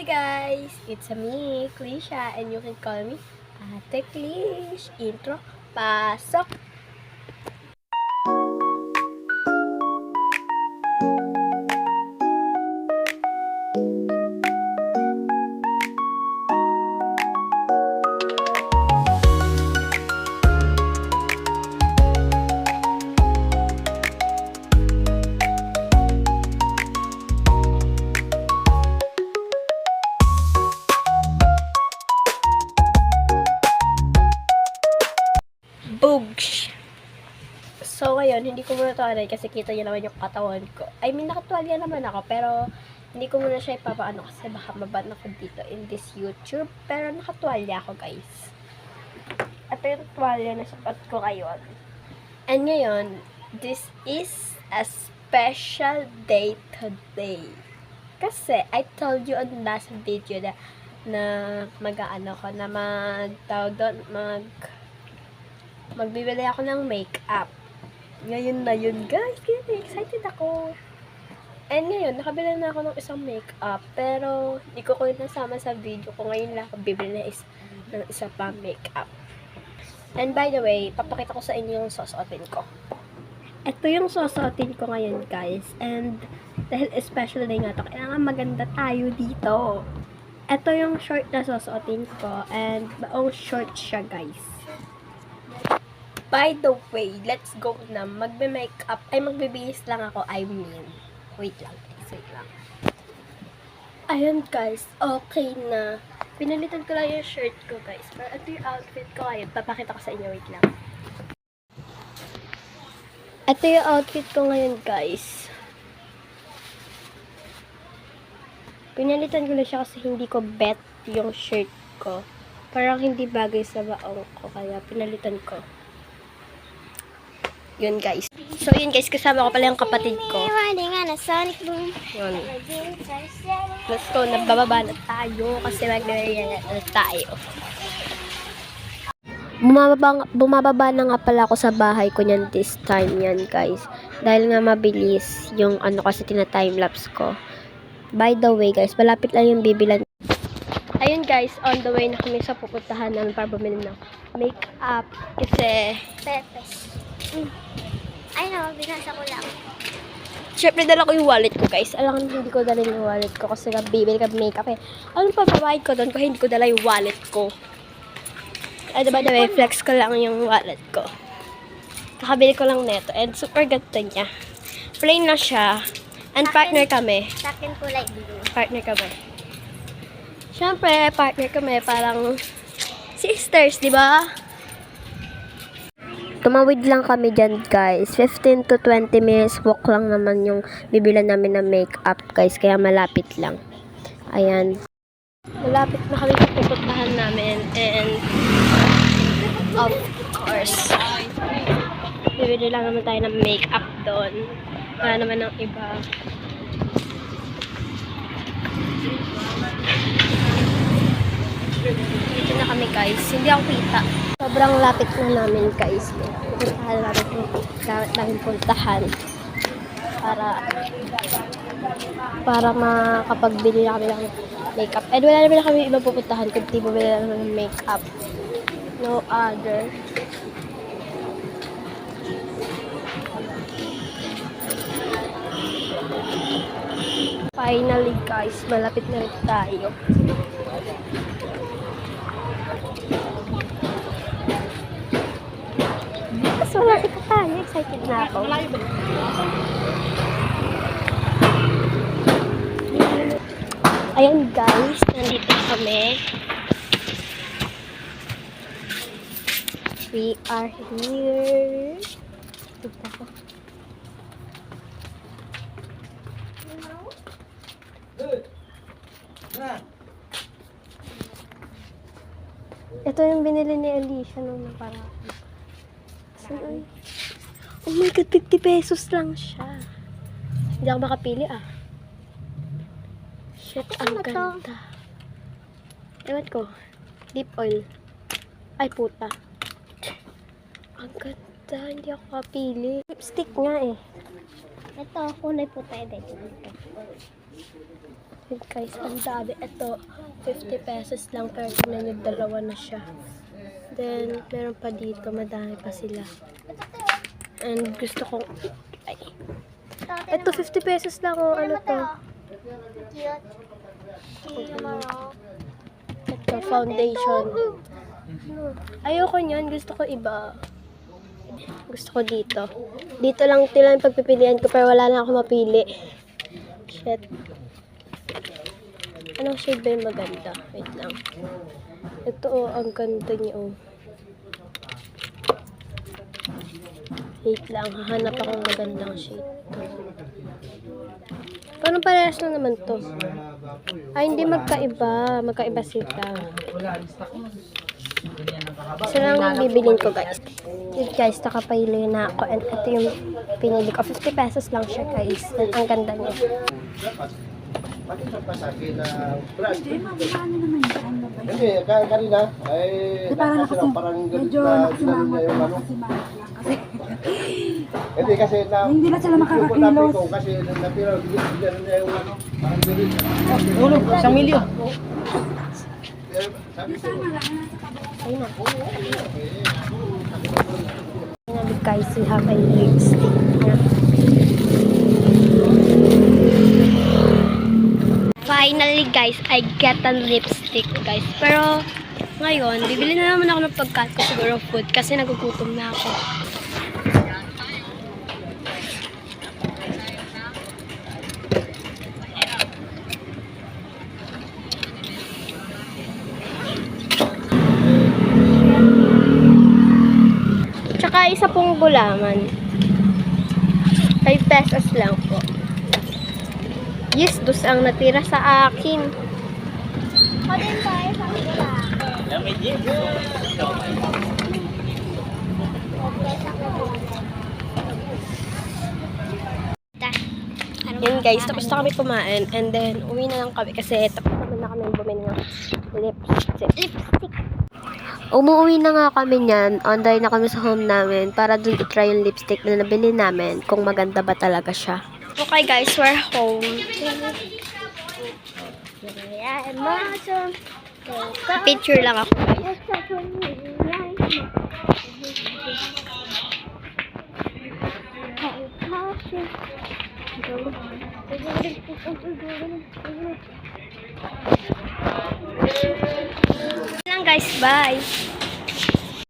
guys! It's me, Klisha, and you can call me Ate Klish. Intro, pasok! Boogs! So, ngayon, hindi ko muna ito anay kasi kita niyo naman yung katawan ko. I mean, nakatuwalya naman ako, pero hindi ko muna siya ipapaano kasi baka maban ako dito in this YouTube. Pero nakatuwalya ako, guys. Ito yung tuwalya na sukat ko ngayon. And ngayon, this is a special day today. Kasi, I told you on last video na mag-ano ko, na magbibili ako ng makeup. Ngayon na yun, guys. Kaya excited ako. And ngayon, nakabili na ako ng isang makeup. Pero, hindi ko nasama sa video ko. Ngayon lang ako bibili ng isa pang makeup. And by the way, papakita ko sa inyo yung susuotin ko. Ito yung susuotin ko ngayon, guys. And, dahil special day nga to, kailangan maganda tayo dito. Ito yung short na susuotin ko. And, baong short siya, guys. By the way, let's go na. Magbe-makeup. Ay, magbibihis lang ako. I mean, wait lang. Ayun, guys. Okay na. Pinalitan ko lang yung shirt ko, guys. Pero ito yung outfit ko ngayon. Papakita ko sa inyo. Wait lang. Ito yung outfit ko ngayon, guys. Pinalitan ko lang siya kasi hindi ko bet yung shirt ko. Parang hindi bagay sa baong ko. Kaya pinalitan ko. Yun, guys. So, yun, guys. Kasama ko pala yung kapatid ko. Yun. Let's go. Nagbababa na tayo kasi magre-react na tayo. Bumababa na nga pala ako sa bahay ko niyan this time yan, guys. Dahil nga mabilis yung ano kasi tina-timelapse ko. By the way, guys, malapit lang yung bibilan. Ayun, guys. On the way na kami sa pupuntahan namin para bumili ng makeup. Kasi Pepes. Ay no, binasa ko lang. syempre, dala ko yung wallet ko, guys. Alam ko, hindi ko dala yung wallet ko kasi bibili ka makeup eh. Ano pa babayad ko doon kung hindi ko dala yung wallet ko? Ay, diba, flex ko lang yung wallet ko. Kakabili ko lang neto. And super ganda niya. Plain na siya. And partner kami. Sa akin kulay blue. Partner kami. Syempre, partner kami. Parang sisters, diba? Tumawid lang kami dyan, guys. 15 to 20 minutes walk lang naman yung bibilan namin ng makeup, guys. Kaya malapit lang. Ayan. Malapit na kami sa pupuntahan namin. And, of course, bibili lang naman tayo ng makeup doon. Wala naman ng iba. Dito na kami, guys. Hindi ako kita. Sobrang lapit na namin, guys. Puntahan namin puntahan. Para makapagbili na kami ng makeup. And wala naman na kami ibang pupuntahan kundi bumili lang ng makeup. No other. Finally, guys, malapit na rin tayo. So, malapit na tayo. Excited na ako. Ayan, guys. Nandito kami. We are here. Tignan ko. Ito yung binili ni Alicia nung nakaraan. Oh my God, 50 pesos lang siya. Hindi ako makapili, ah. Shit, ang ganda. Ewan ko. Deep oil. Ay, puta. Ang ganda. Hindi ako makapili. Lipstick nga, eh. Ito, kulay puti. Yun guys, ang dami. Ito, 50 pesos lang pero tingnan nyo, dalawa na siya. Then, meron pa dito, madami pa sila. And gusto ko, ay, ito 50 pesos lang oh, ano to? Cute. Ito, foundation. Ayoko niyan, gusto ko iba. Gusto ko dito. Dito lang tila yung pagpipilian ko pero wala na ako mapili. Shit. Anong shade ba yung maganda? Wait lang. Ito oh, ang ganda niya oh. Wait lang, hahanap akong magandang shade. Parang parehas lang naman to. Ay, hindi magkaiba. Magkaiba sila. Isa lang yung bibilin ko guys. Yun guys, nakapili na ako. And ito yung pinili ko. 50 pesos lang siya guys. And ang ganda niya. Hindi, kanina ay parang medyo nakasimangot yung ano. kasi Hindi kasi na hindi na sila makakakilos. kasi natira bigyan niya yung ano, parang bilis. Ulo, 1 milyon. Sabi ko, Ayun na. Ayun guys, we have a lipstick. Finally guys, I get a lipstick guys. Pero ngayon, bibili na naman ako ng pagkain ko, siguro food kasi nagugutom na ako. Tsaka isa pong gulaman. 5 pesos lang po. Yes, dos ang natira sa akin. Kodin tayo sa lalaki. Yan guys, tapos na kami kumain. And then, uwi na lang kami kasi tapos naman na kami bumili ng lipstick. Umuwi na nga kami niyan. On the way na kami sa home namin para dun i-try yung lipstick na nabili namin kung maganda ba talaga siya. Okay guys, we're home. Picture lang ako guys. Lang guys, bye.